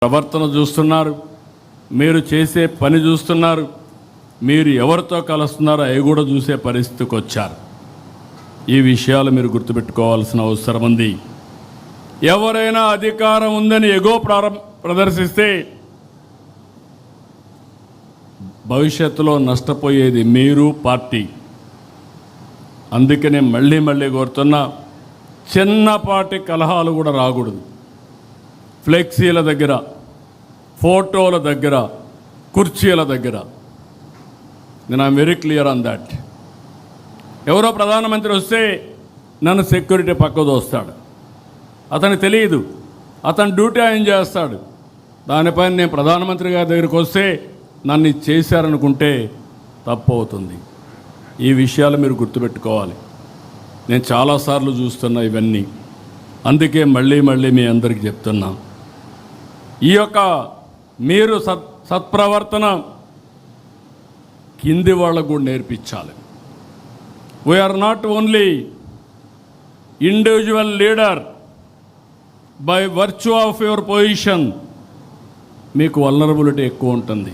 ప్రవర్తన చూస్తున్నారు, మీరు చేసే పని చూస్తున్నారు, మీరు ఎవరితో కలుస్తున్నారో అవి కూడా చూసే పరిస్థితికి వచ్చారు. ఈ విషయాలు మీరు గుర్తుపెట్టుకోవాల్సిన అవసరం ఉంది. ఎవరైనా అధికారం ఉందని ఎగో ప్రదర్శిస్తే భవిష్యత్తులో నష్టపోయేది మీరు, పార్టీ. అందుకనే మళ్ళీ మళ్ళీ కోరుతున్నా, చిన్నపాటి కలహాలు కూడా రాకూడదు. ఫ్లెక్సీల దగ్గర, ఫోటోల దగ్గర, కుర్చీల దగ్గర. నేను I'm very clear on that. ఎవరో ప్రధానమంత్రి వస్తే నన్ను సెక్యూరిటీ పక్క దోస్తాడు. అతనికి తెలియదు, అతను డ్యూటీ ఆయన చేస్తాడు. దానిపైన నేను ప్రధానమంత్రి గారి దగ్గరికి వస్తే నన్ను చేశారనుకుంటే తప్పు అవుతుంది. ఈ విషయాలు మీరు గుర్తుపెట్టుకోవాలి. నేను చాలాసార్లు చూస్తున్నా ఇవన్నీ. అందుకే మళ్ళీ మళ్ళీ మీ అందరికీ చెప్తున్నా, ఈ యొక్క మీరు సత్ప్రవర్తన కింది వాళ్ళకు కూడా నేర్పించాలి. We are not only individual leader by virtue of your position. మీకు వల్నరబిలిటీ ఎక్కువ ఉంటుంది.